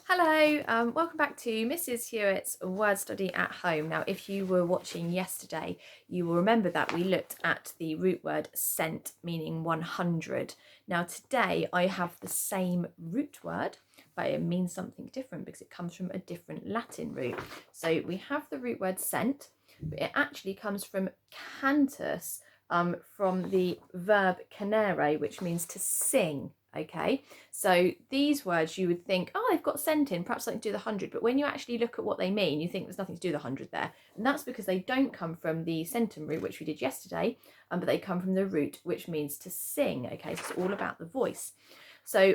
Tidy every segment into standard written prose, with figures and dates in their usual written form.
Hello, welcome back to Mrs. Hewitt's Word Study at Home. Now, if you were watching yesterday, you will remember that we looked at the root word cent, meaning 100. Now, today I have the same root word, but it means something different because it comes from a different Latin root. So we have the root word cent, but it actually comes from cantus, from the verb canere, which means to sing. Okay, so these words you would think, oh, they've got cent in, perhaps something to do with 100, but when you actually look at what they mean, you think there's nothing to do with 100 there. And that's because they don't come from the centum root, which we did yesterday, but they come from the root, which means to sing. Okay, so it's all about the voice. So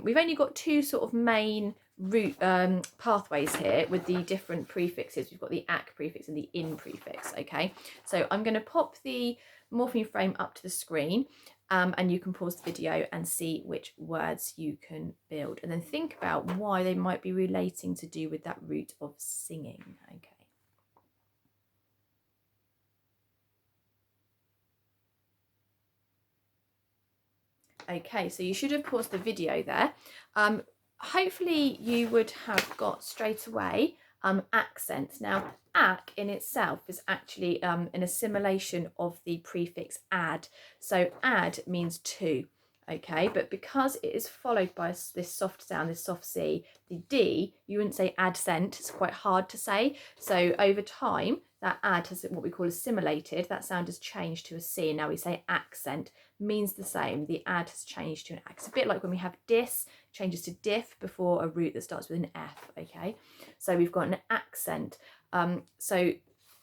we've only got two sort of main root pathways here with the different prefixes. We've got the ac prefix and the in prefix. Okay, so I'm going to pop the morpheme frame up to the screen. And you can pause the video and see which words you can build, and then think about why they might be relating to do with that root of singing. Okay, so you should have paused the video there. Hopefully you would have got straight away accent. Now, ac in itself is actually an assimilation of the prefix ad. So ad means to, okay, but because it is followed by this soft sound, this soft C, the D, you wouldn't say adcent, it's quite hard to say. So over time, that ad has what we call assimilated, that sound has changed to a C. Now we say accent, means the same. The ad has changed to an X. It's a bit like when we have dis, changes to diff before a root that starts with an F, okay? So we've got an accent. So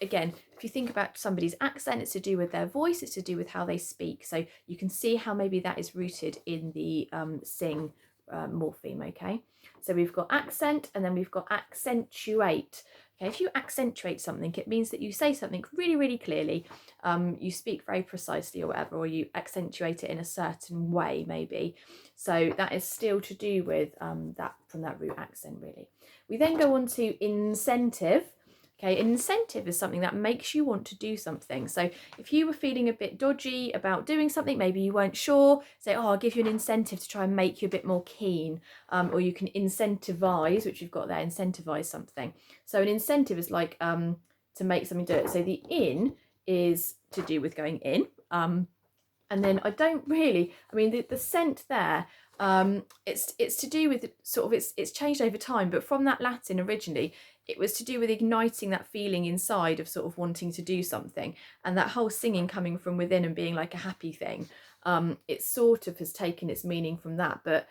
again, if you think about somebody's accent, it's to do with their voice, it's to do with how they speak. So you can see how maybe that is rooted in the sing morpheme, okay? So we've got accent and then we've got accentuate. Okay, if you accentuate something, it means that you say something really, really clearly. You speak very precisely or whatever, or you accentuate it in a certain way, maybe. So that is still to do with that from that root accent, really. We then go on to incentive. Okay, an incentive is something that makes you want to do something. So if you were feeling a bit dodgy about doing something, maybe you weren't sure, say, oh, I'll give you an incentive to try and make you a bit more keen. Or you can incentivize, which you've got there, incentivize something. So an incentive is like to make something do it. So the in is to do with going in. And then I don't really, I mean, the scent there, it's to do with sort of, it's changed over time, but from that Latin originally, it was to do with igniting that feeling inside of sort of wanting to do something, and that whole singing coming from within and being like a happy thing. It sort of has taken its meaning from that, but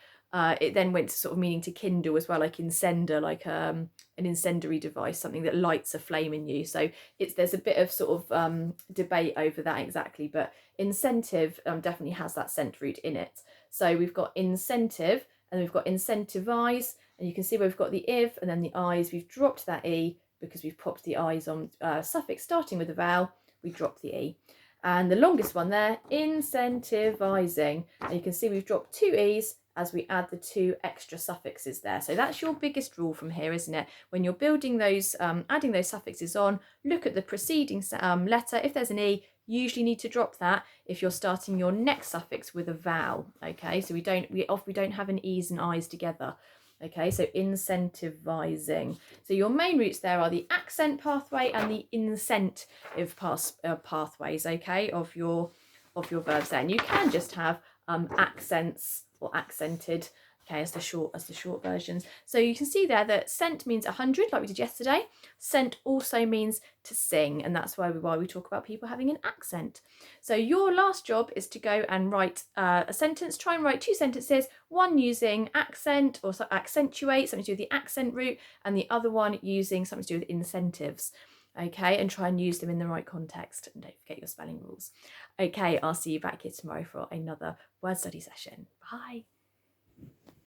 it then went to sort of meaning to kindle as well, like incender, like an incendiary device, something that lights a flame in you. So there's a bit of sort of debate over that exactly, but incentive definitely has that scent root in it. So we've got incentive and we've got incentivize, and you can see where we've got the if and then the eyes. We've dropped that E because we've popped the eyes on suffix starting with a vowel. We drop the E. And the longest one there, incentivizing, and you can see we've dropped two E's as we add the two extra suffixes there. So that's your biggest rule from here, isn't it? When you're building those, adding those suffixes on, look at the preceding letter. If there's an E, you usually need to drop that if you're starting your next suffix with a vowel. Okay, so we don't have an E's and I's together. Okay, so incentivizing. So your main roots there are the accent pathway and the incentive pathways, okay, of your verbs there. And you can just have accents or accented, okay, as the short versions. So you can see there that cent means 100, like we did yesterday. Cent also means to sing, and that's why we talk about people having an accent. So your last job is to go and write a sentence. Try and write two sentences, one using accent or accentuate, something to do with the accent root, and the other one using something to do with incentives. Okay, and try and use them in the right context. And don't forget your spelling rules. Okay, I'll see you back here tomorrow for another word study session. Bye.